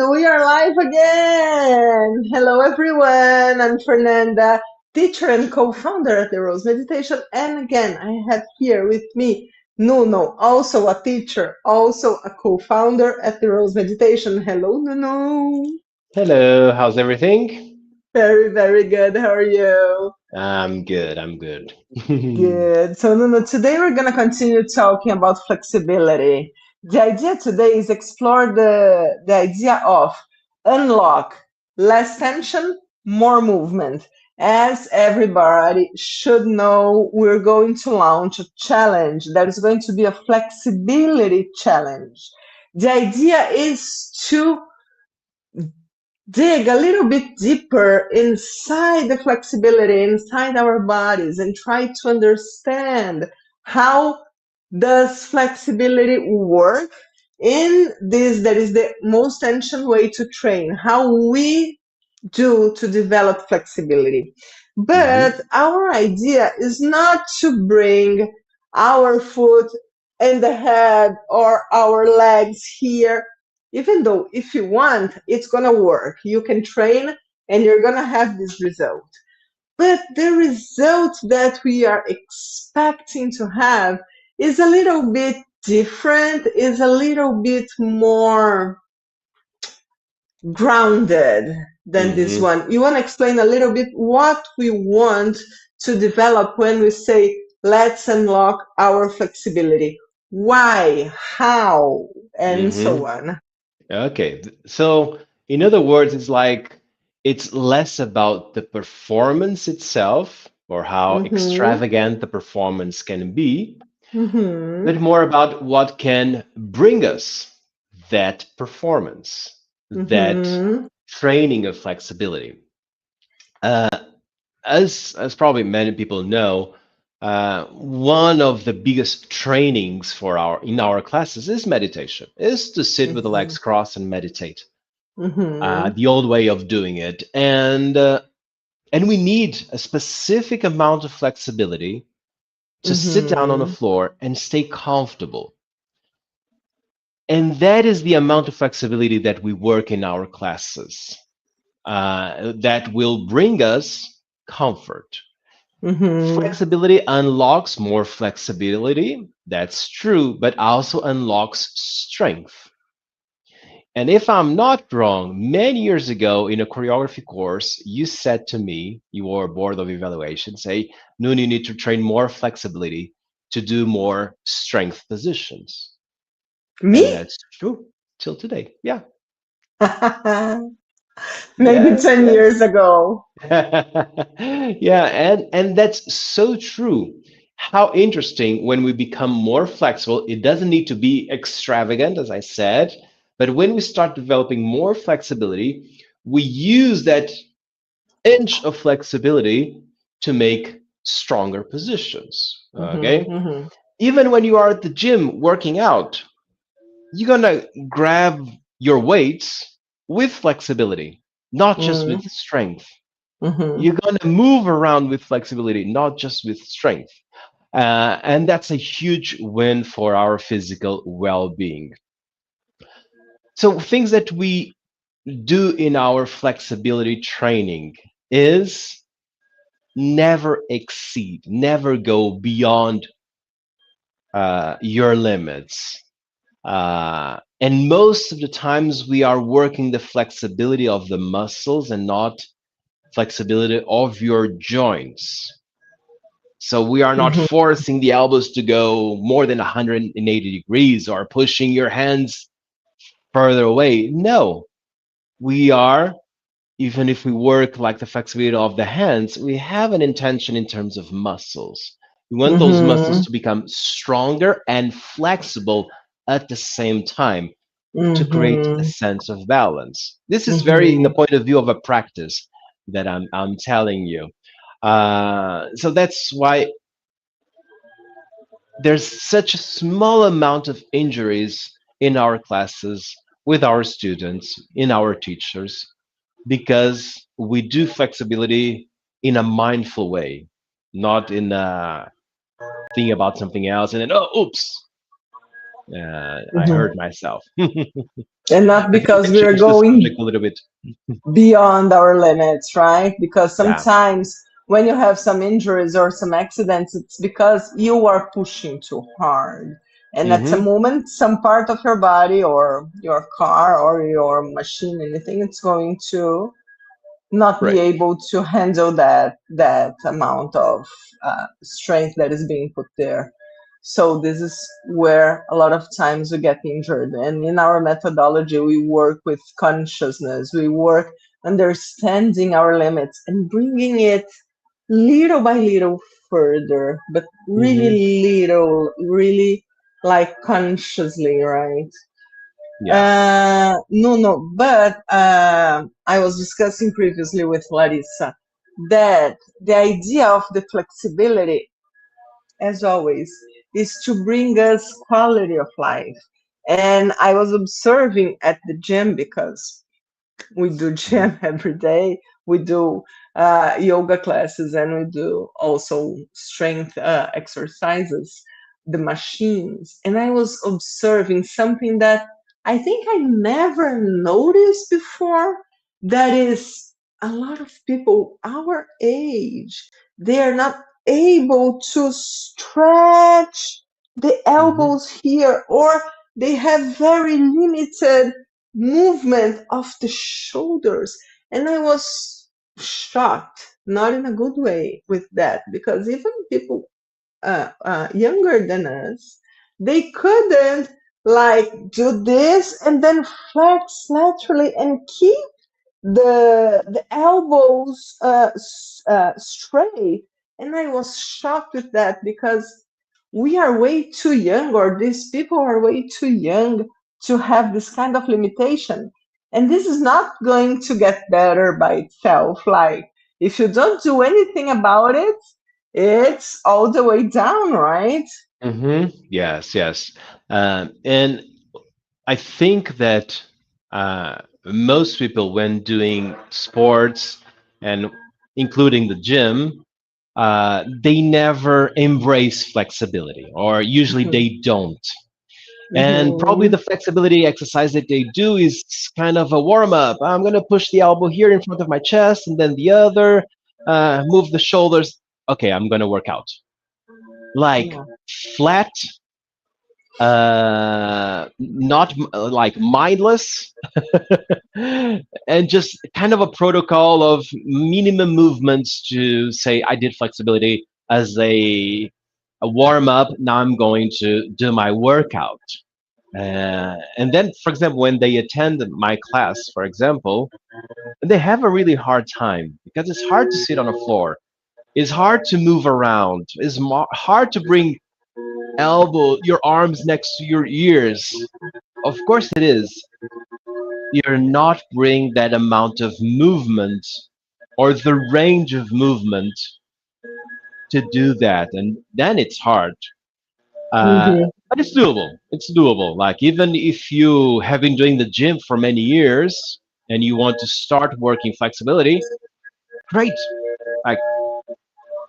We are live again. Hello, everyone. I'm Fernanda, teacher and co-founder at the Rose Meditation. And again, I have here with me Nuno, also a teacher, also a co-founder at the Rose Meditation. Hello, Nuno. Hello, how's everything? Very, very good. How are you? I'm good, I'm good. Good. So, Nuno, today we're going to continue talking about flexibility. The idea today is explore the idea of unlock, less tension, more movement. As everybody should know, we're going to launch a challenge that is going to be a flexibility challenge. The idea is to dig a little bit deeper inside the flexibility inside our bodies and try to understand how does flexibility work in this that is the most ancient way to train, how we do to develop flexibility. But hmm our idea is not to bring our foot in the head or our legs here, even though if you want, it's going to work. You can train and you're going to have this result. But the result that we are expecting to have is a little bit different, is a little bit more grounded than this hmm one. You want to explain a little bit what we want to develop when we say, let's unlock our flexibility? Why, how, and so hmm on. Okay, so in other words, it's less about the performance itself or how Mm-hmm. extravagant the performance can be, Mm-hmm. but more about what can bring us that performance, that Mm-hmm. training of flexibility. Uh, as probably many people know, one of the biggest trainings for our in our classes is meditation, is to sit with the Mm-hmm. legs crossed and meditate. Mm-hmm. The old way of doing it, and we need a specific amount of flexibility to sit down on the Mm-hmm. floor and stay comfortable. And that is the amount of flexibility that we work in our classes that will bring us comfort. Mm-hmm. Flexibility unlocks more flexibility, that's true, but also unlocks strength. And if I'm not wrong, many years ago in a choreography course, you said to me, you were board of evaluation, say, Noon, you need to train more flexibility to do more strength positions. And Me? that's true till today. Yeah. Maybe Yes, 10 yes. years ago. Yeah, and that's so true. How interesting when we become more flexible, it doesn't need to be extravagant, as I said, but when we start developing more flexibility, we use that inch of flexibility to make stronger positions. Mm-hmm. Okay? Mm-hmm. Even when you are at the gym working out, you're gonna grab your weights with flexibility, not just with strength. Mm-hmm. You're going to move around with flexibility, not just with strength. And that's a huge win for our physical well being. So, things that we do in our flexibility training is never exceed, never go beyond your limits. And most of the times, we are working the flexibility of the muscles and not flexibility of your joints. So we are not Mm-hmm. forcing the elbows to go more than 180 degrees or pushing your hands further away. No, we are, even if we work like the flexibility of the hands, we have an intention in terms of muscles. We want those muscles Mm-hmm. to become stronger and flexible at the same time to create a Mm-hmm. sense of balance. This is very in the Mm-hmm. point of view of a practice that I'm telling you. So that's why there's such a small amount of injuries in our classes with our students, in our teachers, because we do flexibility in a mindful way, not in a thinking about something else and then, oh, oops. I Mhm. hurt myself. And not But we because can we are change the going subject a little bit. beyond our limits, right? Because Yeah. sometimes when you have some injuries or some accidents, it's because you are pushing too hard. And at some Hmm. moment, some part of your body or your car or your machine, anything, it's going to not be Right. able to handle that amount of strength that is being put there. So this is where a lot of times we get injured. And in our methodology, we work with consciousness. We work understanding our limits and bringing it little by little further, but Hmm. really little, really like consciously, right? Yeah. No, no, but I was discussing previously with Larissa that the idea of the flexibility, as always, is to bring us quality of life. And I was observing at the gym because we do Hmm. gym every day. We do yoga classes and we do also strength exercises, the machines. And I was observing something that I think I never noticed before. That is a lot of people our age, they are not able to stretch the Hmm. elbows here, or they have very limited movement of the shoulders. And I was shocked, not in a good way, with that, because even people younger than us, they couldn't like do this and then flex laterally and keep the elbows straight. And I was shocked with that because we are way too young, or these people are way too young to have this kind of limitation. And this is not going to get better by itself. Like, if you don't do anything about it, it's all the way down, right? Hmm. Yes, yes. And I think that most people, when doing sports and including the gym, they never embrace flexibility, or usually Mhm, they don't. And probably mhm, the flexibility exercise that they do is kind of a warm up. I'm going to push the elbow here in front of my chest and then the other, move the shoulders. Okay, I'm going to work out. Like yeah. flat, not like mindless, and just kind of a protocol of minimum movements to say I did flexibility as a warm up. Now I'm going to do my workout. And then, for example, when they attend my class, for example, they have a really hard time because it's hard to sit on a floor. It's hard to move around. It's hard to bring your arms next to your ears. Of course it is. You're not bring that amount of movement or the range of movement to do that, and then it's hard. Mhm, But it's doable. It's doable. Like even if you have been doing the gym for many years and you want to start working flexibility, great. Like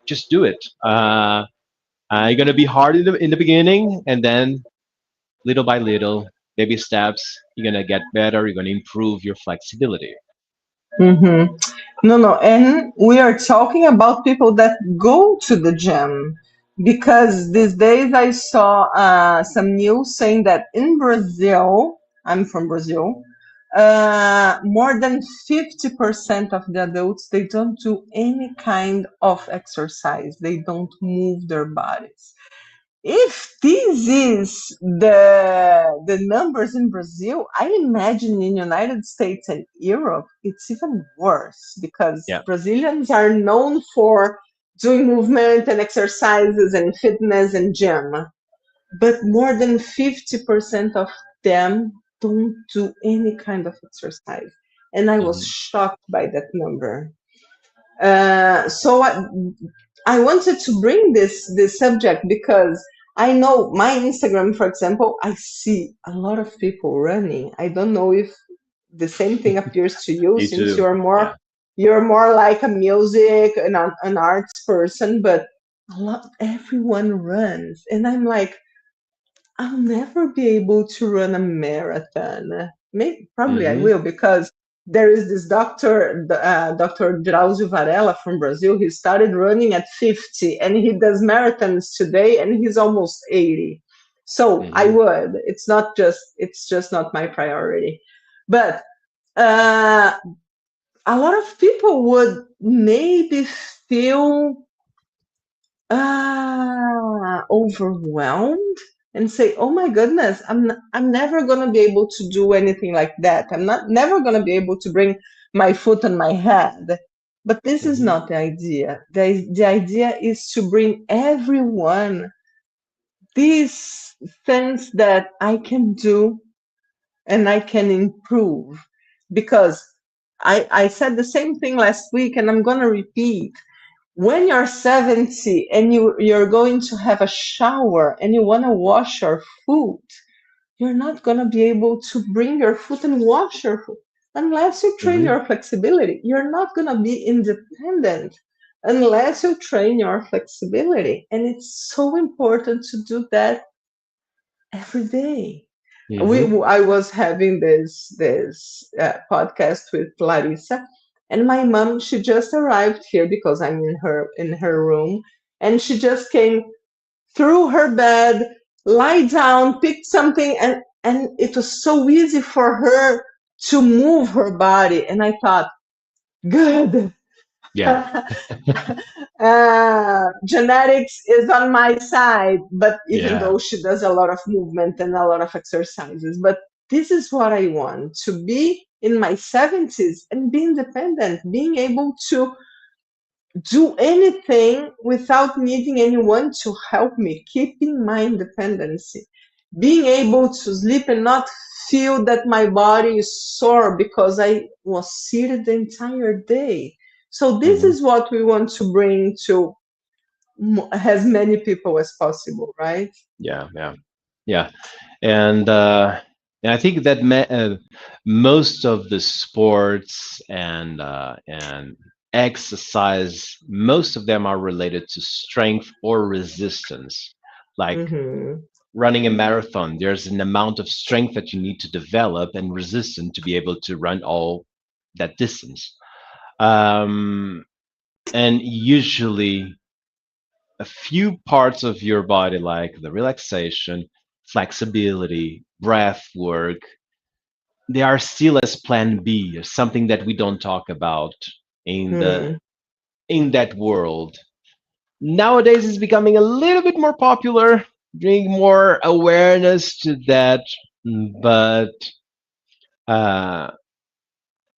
just do it. You're gonna be hard in the beginning, and then little by little, baby steps, you're gonna get better. You're gonna improve your flexibility. mhm. No, no, and we are talking about people that go to the gym, because these days I saw some news saying that in Brazil, I'm from Brazil, more than 50% of the adults, they don't do any kind of exercise. They don't move their bodies. If this is the numbers in Brazil, I imagine in United States and Europe it's even worse, because Yeah. Brazilians are known for doing movement and exercises and fitness and gym, but more than 50% of them don't do any kind of exercise. And I was Hmm. shocked by that number. So I wanted to bring this subject because I know my Instagram, for example, I see a lot of people running. I don't know if the same thing appears to you, Me since too. Yeah. you're more like a music and an arts person, but a lot everyone runs, and I'm like, I'll never be able to run a marathon. Maybe, probably I Hmm. will, because there is this doctor, Dr. Drauzio Varela from Brazil. He started running at 50 and he does marathons today and he's almost 80. So I Hmm. would. It's just not my priority. But uh, a lot of people would maybe feel overwhelmed and say, "Oh my goodness, I'm never gonna be able to do anything like that. I'm not never gonna be able to bring my foot on my head." But this is Hmm. not the idea. The idea is to bring everyone these things that I can do and I can improve. Because I said the same thing last week and I'm gonna repeat. When you're 70 and you're going to have a shower and you want to wash your foot, you're not going to be able to bring your foot and wash your foot unless you train Hmm. your flexibility. You're not going to be independent unless you train your flexibility. And it's so important to do that every day. Hmm. I was having this podcast with Larissa, and my mom, she just arrived here because I'm in her room, and she just came through her bed, lie down, picked something, and it was so easy for her to move her body, and I thought, good. Yeah. Genetics is on my side, but even Yeah. though she does a lot of movement and a lot of exercises, but this is what I want to be in my 70s and be independent, being able to do anything without needing anyone to help me, keeping my independency, being able to sleep and not feel that my body is sore because I was seated the entire day. So this Hmm. is what we want to bring to as many people as possible, right? Yeah. Yeah. Yeah. And and I think that most of the sports and exercise, most of them are related to strength or resistance. Like Mm-hmm. running a marathon, there's an amount of strength that you need to develop and resistance to be able to run all that distance. Um, and usually a few parts of your body, like the relaxation, flexibility, breath work, they are still as plan B, something that we don't talk about in the Mm-hmm. in that world. Nowadays it's becoming a little bit more popular, bring more awareness to that. But uh,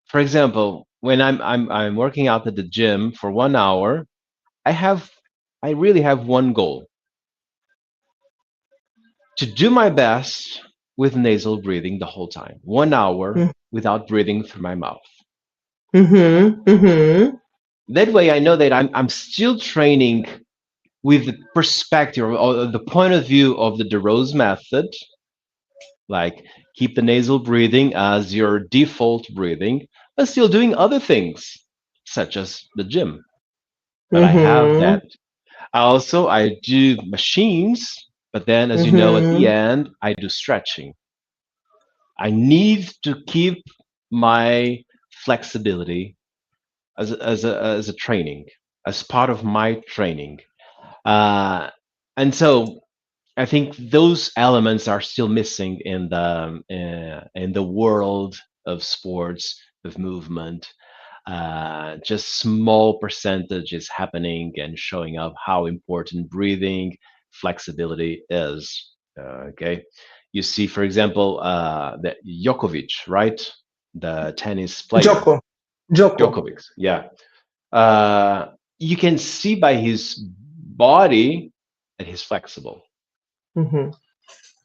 for example, when I'm working out at the gym for 1 hour, I have I really have one goal: to do my best with nasal breathing the whole time. 1 hour without breathing through my mouth. Mm-hmm. Mm-hmm. That way I know that I'm still training with the perspective or the point of view of the DeRose method, like keep the nasal breathing as your default breathing, but still doing other things, such as the gym. But I have Mm-hmm. that. Also, I do machines, but then, as you know, at the Mm-hmm. end, I do stretching. I need to keep my flexibility as a training, as part of my training. Uh, and so I think those elements are still missing in the world of sports, of movement. Just small percentage is happening and showing up how important breathing, flexibility is. Okay, you see, for example, that Djokovic, right? The tennis player, Joko. Joko. Djokovic. Yeah, you can see by his body that he's flexible. Mm-hmm.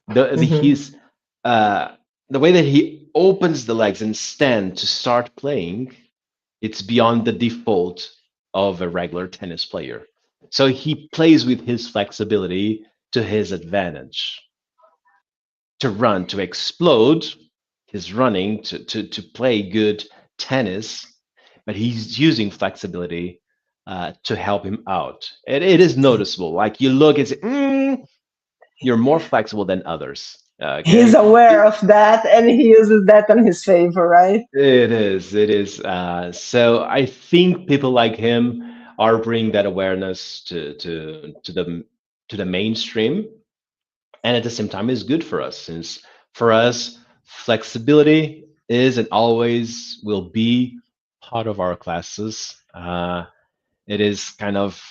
The Mm-hmm. his the way that he opens the legs and stand to start playing, it's beyond the default of a regular tennis player. So he plays with his flexibility to his advantage. To run, to explode, he's running to play good tennis, but he's using flexibility to help him out. It is noticeable. Like you look and say, you're more flexible than others. He's Okay, aware of that and he uses that in his favor, right? it is. It is. So I think people like him are bringing that awareness to the mainstream, and at the same time, is good for us since for us flexibility is and always will be part of our classes. It is kind of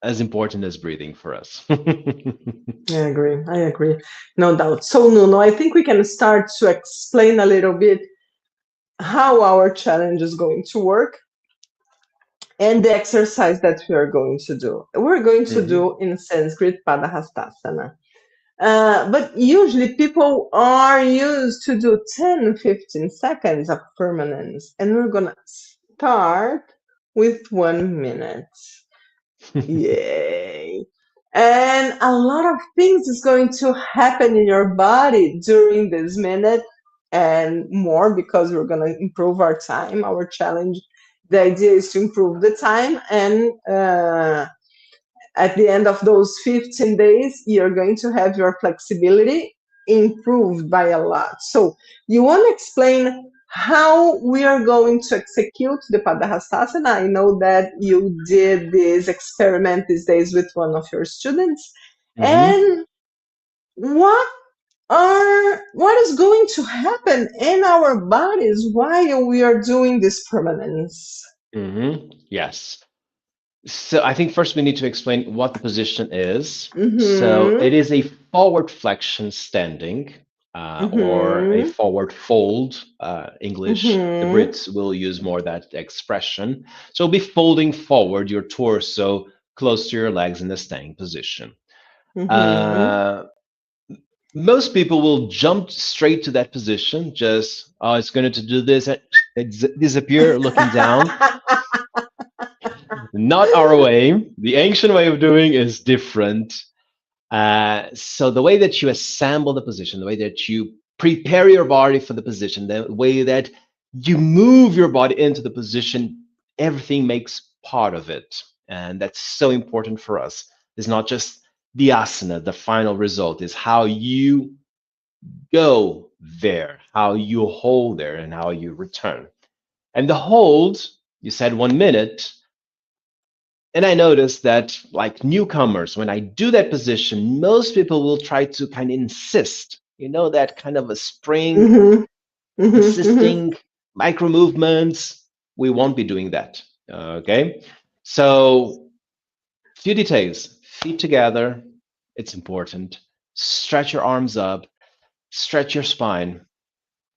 as important as breathing for us. I agree. I agree. No doubt. So, Nuno, I think we can start to explain a little bit how our challenge is going to work and the exercise that we are going to do. We're going to Hmm. do in Sanskrit Padahastasana. But usually people are used to do 10, 15 seconds of permanence, and we're going to start with 1 minute. Yay. And a lot of things is going to happen in your body during this minute and more because we're going to improve our time, our challenge. The idea is to improve the time and at the end of those 15 days, you're going to have your flexibility improved by a lot. So, you want to explain how we are going to execute the Padahastasana? I know that you did this experiment these days with one of your students. Hmm. And what what is going to happen in our bodies while we are doing this permanence? Hmm. Yes. So I think first we need to explain what the position is. So Mm-hmm. it is a forward flexion standing, or a Mm-hmm. forward fold. English, the Mm-hmm. Brits will use more that expression. So be folding forward your torso close to your legs in the standing position. Mm-hmm. Uh, Most people will jump straight to that position, just, oh, it's going to do this, and disappear looking down. Not our way. The ancient way of doing is different. So the way that you assemble the position, the way that you prepare your body for the position, the way that you move your body into the position, everything makes part of it. And that's so important for us. It's not just the asana, the final result, is how you go there, how you hold there, and how you return. And the hold, you said 1 minute. And I noticed that, like newcomers, when I do that position, most people will try to kind of insist, that kind of a spring, Mhm, mhm, mhm, insisting micro movements. We won't be doing that. Okay. So, few details: feet together, it's important. Stretch your arms up, stretch your spine.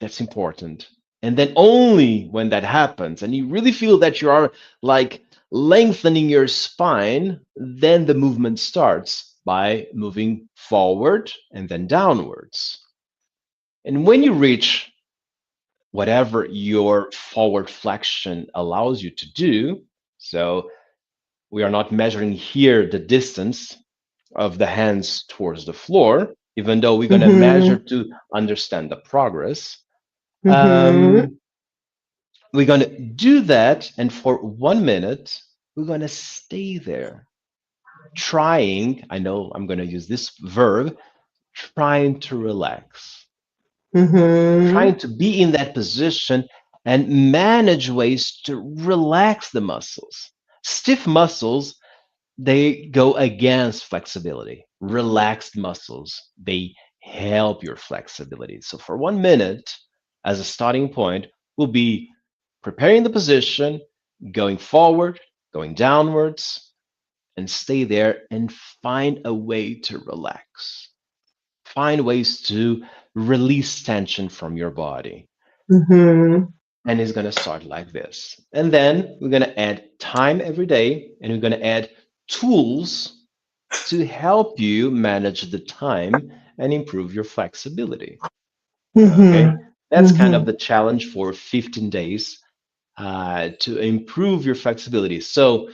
That's important. And then only when that happens and you really feel that you are like lengthening your spine, then the movement starts by moving forward and then downwards. And when you reach whatever your forward flexion allows you to do, so we are not measuring here the distance of the hands towards the floor, even though we're going to measure mhm, to understand the progress. mhm, Um, We're going to do that, and for 1 minute, we're going to stay there, trying. I know I'm going to use this verb, trying to relax, mhm, trying to be in that position and manage ways to relax the muscles. Stiff muscles, they go against flexibility. Relaxed muscles, they help your flexibility. So for 1 minute, as a starting point, will be preparing the position, going forward, going downwards, and stay there and find a way to relax. Find ways to release tension from your body. mhm, And it's going to start like this. And then we're going to add time every day, and we're going to add tools to help you manage the time and improve your flexibility. Okay. mhm, That's kind of mhm, the challenge for 15 days, to improve your flexibility. So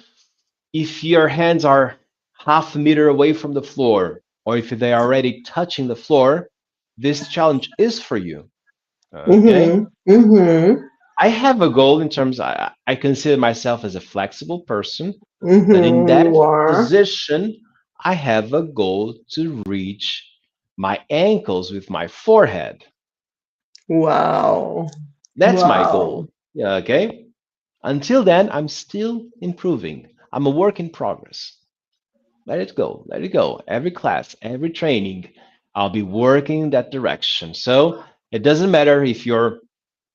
if your hands are half a meter away from the floor, or if they are already touching the floor, this challenge is for you. Okay. mhm, mhm, I have a goal in terms, I consider myself as a flexible person, that in mhm. that You are. position, I have a goal to reach my ankles with my forehead. Wow. That's my Wow. goal. Yeah, okay. Until then, I'm still improving. I'm a work in progress. Let it go. Let it go. Every class, every training, I'll be working in that direction. So it doesn't matter if you're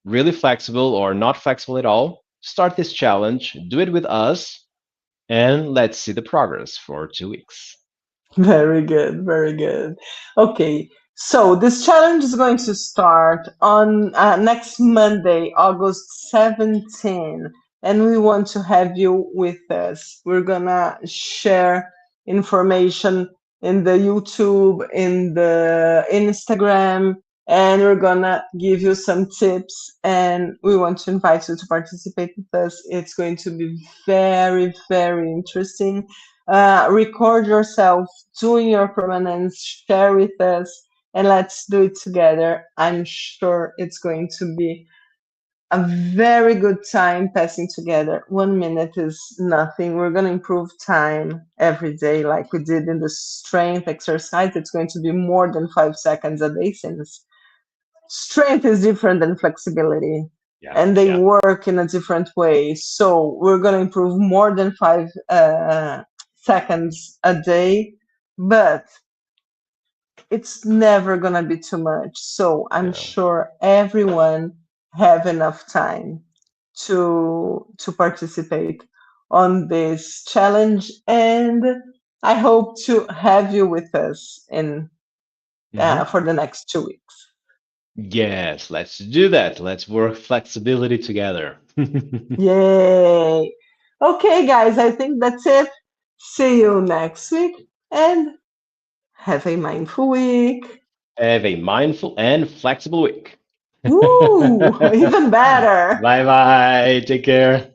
really flexible or not flexible at all. Start this challenge, do it with us, and let's see the progress for 2 weeks. Very good, very good. Okay, so this challenge is going to start on next Monday, August 17, and we want to have you with us. We're gonna share information in the YouTube, in the Instagram, and we're gonna give you some tips, and we want to invite you to participate with us. It's going to be very, very interesting. Record yourself doing your permanence, share with us, and let's do it together. I'm sure it's going to be a very good time passing together. 1 minute is nothing. We're going to improve time every day, like we did in the strength exercise. It's going to be more than 5 seconds a day since strength is different than flexibility Yeah, and they yeah. work in a different way. So we're going to improve more than 5 seconds a day, but it's never going to be too much. So I'm Yeah. sure everyone have enough time to participate on this challenge, and I hope to have you with us in Hmm. for the next 2 weeks. Yes, let's do that. Let's work flexibility together. Yay! Okay, guys, I think that's it. See you next week and have a mindful week. Have a mindful and flexible week. Woo! Even Bye better. bye. Take care.